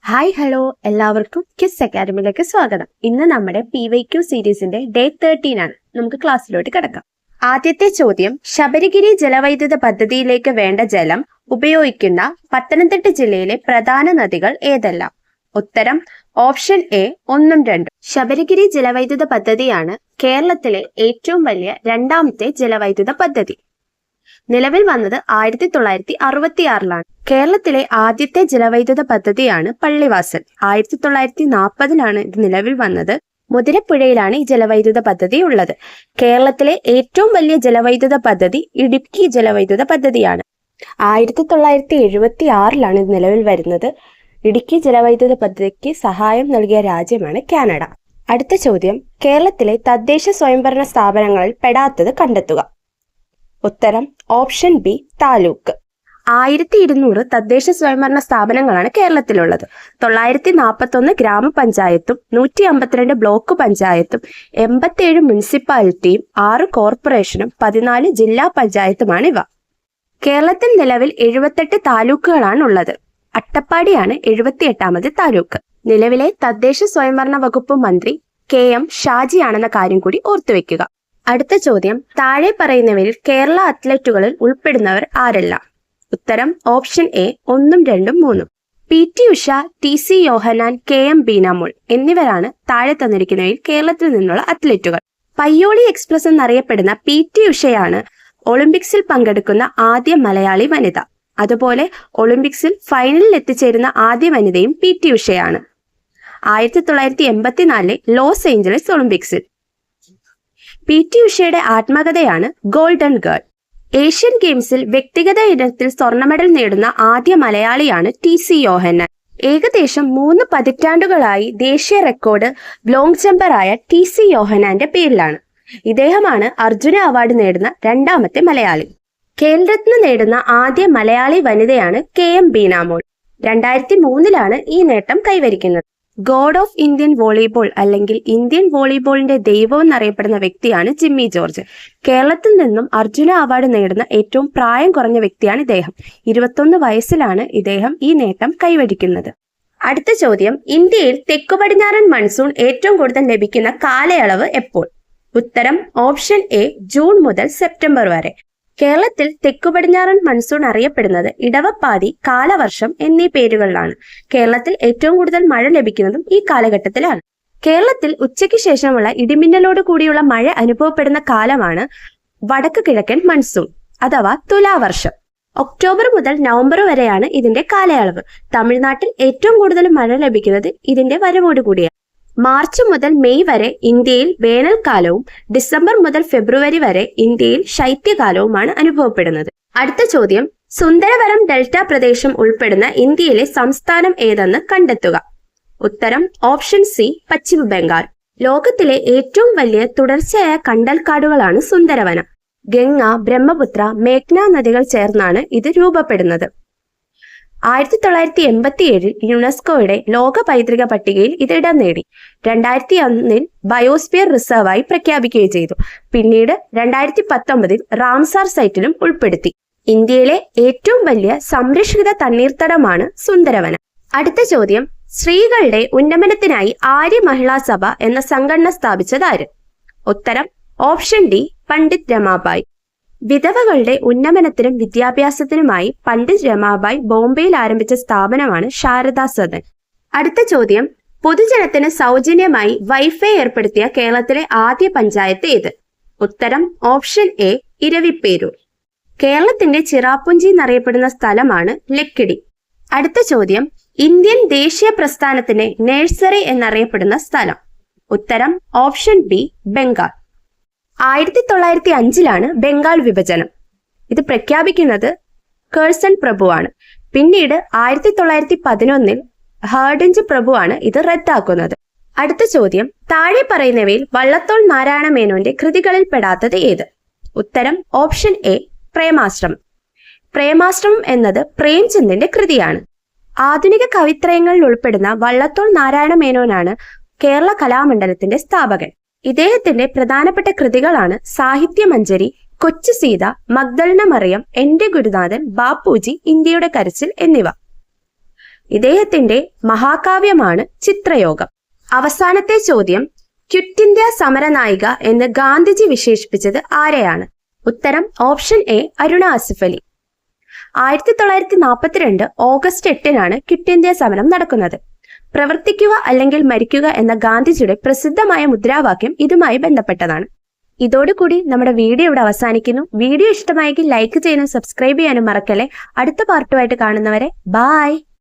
Hi hello എല്ലാവർക്കും kiss അക്കാഡമിയിലേക്ക് സ്വാഗതം. ഇന്ന് നമ്മുടെ PYQ സീരീസിന്റെ ഡേ 13 ആണ്. നമുക്ക് ക്ലാസ്സിലോട്ട് കിടക്കാം. ആദ്യത്തെ ചോദ്യം, ശബരിഗിരി ജലവൈദ്യുത പദ്ധതിയിലേക്ക് വേണ്ട ജലം ഉപയോഗിക്കുന്ന പത്തനംതിട്ട ജില്ലയിലെ പ്രധാന നദികൾ ഏതെല്ലാം? ഉത്തരം ഓപ്ഷൻ എ 1ഉം 2ഉം. ശബരിഗിരി ജലവൈദ്യുത പദ്ധതിയാണ് കേരളത്തിലെ ഏറ്റവും വലിയ രണ്ടാമത്തെ ജലവൈദ്യുത പദ്ധതി. നിലവിൽ വന്നത് 1966 കേരളത്തിലെ ആദ്യത്തെ ജലവൈദ്യുത പദ്ധതിയാണ് പള്ളിവാസൽ. 1940 ഇത് നിലവിൽ വന്നത്. മുതിരപ്പുഴയിലാണ് ഈ ജലവൈദ്യുത പദ്ധതി ഉള്ളത്. കേരളത്തിലെ ഏറ്റവും വലിയ ജലവൈദ്യുത പദ്ധതി ഇടുക്കി ജലവൈദ്യുത പദ്ധതിയാണ്. 1976 ഇത് നിലവിൽ വരുന്നത്. ഇടുക്കി ജലവൈദ്യുത പദ്ധതിക്ക് സഹായം നൽകിയ രാജ്യമാണ് കാനഡ. അടുത്ത ചോദ്യം, കേരളത്തിലെ തദ്ദേശ സ്വയംഭരണ സ്ഥാപനങ്ങളിൽ പെടാത്തത് കണ്ടെത്തുക. ഉത്തരം ഓപ്ഷൻ ബി താലൂക്ക്. 1200 തദ്ദേശ സ്വയംഭരണ സ്ഥാപനങ്ങളാണ് കേരളത്തിലുള്ളത്. 941 ഗ്രാമപഞ്ചായത്തും 152 ബ്ലോക്ക് പഞ്ചായത്തും 87 മുനിസിപ്പാലിറ്റിയും 6 കോർപ്പറേഷനും 14 ജില്ലാ പഞ്ചായത്തുമാണ് ഇവ. കേരളത്തിൽ നിലവിൽ 78 താലൂക്കുകളാണ് ഉള്ളത്. അട്ടപ്പാടിയാണ് 78ാമത് താലൂക്ക്. നിലവിലെ തദ്ദേശ സ്വയംഭരണ വകുപ്പ് മന്ത്രി KM ഷാജിയാണെന്ന കാര്യം കൂടി ഓർത്തുവെക്കുക. അടുത്ത ചോദ്യം, താഴെ പറയുന്നവരിൽ കേരള അത്ലറ്റുകളിൽ ഉൾപ്പെടുന്നവർ ആരെല്ലാം? ഉത്തരം ഓപ്ഷൻ എ 1ഉം 2ഉം 3ഉം. PT Usha, TC Yohannan, KM Beenamol എന്നിവരാണ് താഴെ തന്നിരിക്കുന്നവയിൽ കേരളത്തിൽ നിന്നുള്ള അത്ലറ്റുകൾ. പയ്യോളി എക്സ്പ്രസ് എന്നറിയപ്പെടുന്ന PT ഉഷയാണ് ഒളിമ്പിക്സിൽ പങ്കെടുക്കുന്ന ആദ്യ മലയാളി വനിത. അതുപോലെ ഒളിമ്പിക്സിൽ ഫൈനലിൽ എത്തിച്ചേരുന്ന ആദ്യ വനിതയും PT ഉഷയാണ്. 1984 ലോസ് ഏഞ്ചലസ് ഒളിമ്പിക്സിൽ. PT ഉഷയുടെ ആത്മകഥയാണ് ഗോൾഡൻ ഗേൾ. ഏഷ്യൻ ഗെയിംസിൽ വ്യക്തിഗത ഇനത്തിൽ സ്വർണ്ണ മെഡൽ നേടുന്ന ആദ്യ മലയാളിയാണ് TC യോഹന്നാൻ. ഏകദേശം 3 പതിറ്റാണ്ടുകളായി ദേശീയ റെക്കോർഡ് ലോങ് ജമ്പറായ TC യോഹന്നാന്റെ പേരിലാണ്. ഇദ്ദേഹമാണ് അർജുന അവാർഡ് നേടുന്ന രണ്ടാമത്തെ മലയാളി. ഖേൽരത്ന നേടുന്ന ആദ്യ മലയാളി വനിതയാണ് KM ബീനാമോൾ. 2003 ഈ നേട്ടം കൈവരിക്കുന്നത്. ഗോഡ് ഓഫ് ഇന്ത്യൻ വോളിബോൾ അല്ലെങ്കിൽ ഇന്ത്യൻ വോളിബോളിന്റെ ദൈവം എന്നറിയപ്പെടുന്ന വ്യക്തിയാണ് ജിമ്മി ജോർജ്. കേരളത്തിൽ നിന്നും അർജുന അവാർഡ് നേടുന്ന ഏറ്റവും പ്രായം കുറഞ്ഞ വ്യക്തിയാണ് ഇദ്ദേഹം. 21 വയസ്സിലാണ് ഇദ്ദേഹം ഈ നേട്ടം കൈവരിക്കുന്നത്. അടുത്ത ചോദ്യം, ഇന്ത്യയിൽ തെക്കു പടിഞ്ഞാറൻ മൺസൂൺ ഏറ്റവും കൂടുതൽ ലഭിക്കുന്ന കാലയളവ് എപ്പോൾ? ഉത്തരം ഓപ്ഷൻ എ ജൂൺ മുതൽ സെപ്റ്റംബർ വരെ. കേരളത്തിൽ തെക്കു പടിഞ്ഞാറൻ മൺസൂൺ അറിയപ്പെടുന്നത് ഇടവപ്പാതി, കാലവർഷം എന്നീ പേരുകളിലാണ്. കേരളത്തിൽ ഏറ്റവും കൂടുതൽ മഴ ലഭിക്കുന്നതും ഈ കാലഘട്ടത്തിലാണ്. കേരളത്തിൽ ഉച്ചയ്ക്ക് ശേഷമുള്ള ഇടിമിന്നലോട് കൂടിയുള്ള മഴ അനുഭവപ്പെടുന്ന കാലമാണ് വടക്ക് കിഴക്കൻ മൺസൂൺ അഥവാ തുലാവർഷം. ഒക്ടോബർ മുതൽ നവംബർ വരെയാണ് ഇതിന്റെ കാലയളവ്. തമിഴ്നാട്ടിൽ ഏറ്റവും കൂടുതൽ മഴ ലഭിക്കുന്നത് ഇതിന്റെ വരവോടുകൂടിയാണ്. മാർച്ച് മുതൽ മെയ് വരെ ഇന്ത്യയിൽ വേനൽക്കാലവും ഡിസംബർ മുതൽ ഫെബ്രുവരി വരെ ഇന്ത്യയിൽ ശൈത്യകാലവുമാണ് അനുഭവപ്പെടുന്നത്. അടുത്ത ചോദ്യം, സുന്ദരവനം ഡെൽറ്റ പ്രദേശം ഉൾപ്പെടുന്ന ഇന്ത്യയിലെ സംസ്ഥാനം ഏതെന്ന് കണ്ടെത്തുക. ഉത്തരം ഓപ്ഷൻ സി പശ്ചിമ ബംഗാൾ. ലോകത്തിലെ ഏറ്റവും വലിയ തുടർച്ചയായ കണ്ടൽക്കാടുകളാണ് സുന്ദരവനം. ഗംഗ, ബ്രഹ്മപുത്ര, മേഘ്ന നദികൾ ചേർന്നാണ് ഇത് രൂപപ്പെടുന്നത്. 1987 യുനെസ്കോയുടെ ലോക പൈതൃക പട്ടികയിൽ ഇത് ഇടം നേടി. 2001 ബയോസ്ഫിയർ റിസർവായി പ്രഖ്യാപിക്കുകയും ചെയ്തു. പിന്നീട് 2019 റാംസാർ സൈറ്റിലും ഉൾപ്പെടുത്തി. ഇന്ത്യയിലെ ഏറ്റവും വലിയ സംരക്ഷിത തണ്ണീർത്തടമാണ് സുന്ദരവനം. അടുത്ത ചോദ്യം, സ്ത്രീകളുടെ ഉന്നമനത്തിനായി ആര്യ മഹിളാ സഭ എന്ന സംഘടന സ്ഥാപിച്ചതാര്? ഉത്തരം ഓപ്ഷൻ ഡി പണ്ഡിറ്റ് രമാബായി. വിധവകളുടെ ഉന്നമനത്തിനും വിദ്യാഭ്യാസത്തിനുമായി പണ്ഡിറ്റ് രമാബായി ബോംബെയിൽ ആരംഭിച്ച സ്ഥാപനമാണ് ശാരദാ സദൻ. അടുത്ത ചോദ്യം, പൊതുജനത്തിന് സൗജന്യമായി വൈഫൈ ഏർപ്പെടുത്തിയ കേരളത്തിലെ ആദ്യ പഞ്ചായത്ത് ഏത്? ഉത്തരം ഓപ്ഷൻ എ ഇരവിപ്പേരൂർ. കേരളത്തിന്റെ ചിറാപ്പുഞ്ചി എന്നറിയപ്പെടുന്ന സ്ഥലമാണ് ലക്കിടി. അടുത്ത ചോദ്യം, ഇന്ത്യൻ ദേശീയ പ്രസ്ഥാനത്തിന്റെ നഴ്സറി എന്നറിയപ്പെടുന്ന സ്ഥലം? ഉത്തരം ഓപ്ഷൻ ബി ബംഗാൾ. 1905 ബംഗാൾ വിഭജനം. ഇത് പ്രഖ്യാപിക്കുന്നത് കേഴ്സൺ പ്രഭുവാണ്. പിന്നീട് 1911 ഹാർഡിഞ്ച് പ്രഭുവാണ് ഇത് റദ്ദാക്കുന്നത്. അടുത്ത ചോദ്യം, താഴെ പറയുന്നവയിൽ വള്ളത്തോൾ നാരായണ മേനോന്റെ കൃതികളിൽ പെടാത്തത് ഏത്? ഉത്തരം ഓപ്ഷൻ എ പ്രേമാശ്രമം. പ്രേമാശ്രമം എന്നത് പ്രേംചന്ദിന്റെ കൃതിയാണ്. ആധുനിക കവിത്രയങ്ങളിൽ ഉൾപ്പെടുന്ന വള്ളത്തോൾ നാരായണ മേനോനാണ് കേരള കലാമണ്ഡലത്തിന്റെ സ്ഥാപകൻ. ഇദ്ദേഹത്തിന്റെ പ്രധാനപ്പെട്ട കൃതികളാണ് സാഹിത്യമഞ്ജരി, കൊച്ചു സീത, മഗ്ദലന മറിയം, എന്റെ ഗുരുനാഥൻ, ബാപ്പുജി, ഇന്ത്യയുടെ കരച്ചിൽ എന്നിവ. ഇദ്ദേഹത്തിന്റെ മഹാകാവ്യമാണ് ചിത്രയോഗം. അവസാനത്തെ ചോദ്യം, ക്വിറ്റ് ഇന്ത്യ സമരനായിക എന്ന് ഗാന്ധിജി വിശേഷിപ്പിച്ചത് ആരെയാണ്? ഉത്തരം option A Aruna Asaf Ali. 1942 August 8-നാണ് ക്വിറ്റ് ഇന്ത്യ സമരം നടക്കുന്നത്. പ്രവർത്തിക്കുക അല്ലെങ്കിൽ മരിക്കുക എന്ന ഗാന്ധിജിയുടെ പ്രസിദ്ധമായ മുദ്രാവാക്യം ഇതുമായി ബന്ധപ്പെട്ടതാണ്. ഇതോടുകൂടി നമ്മുടെ വീഡിയോ ഇവിടെ അവസാനിക്കുന്നു. വീഡിയോ ഇഷ്ടമായെങ്കിൽ ലൈക്ക് ചെയ്യാനും സബ്സ്ക്രൈബ് ചെയ്യാനും മറക്കല്ലേ. അടുത്ത പാർട്ടുമായിട്ട് കാണുന്നവരെ ബായ്.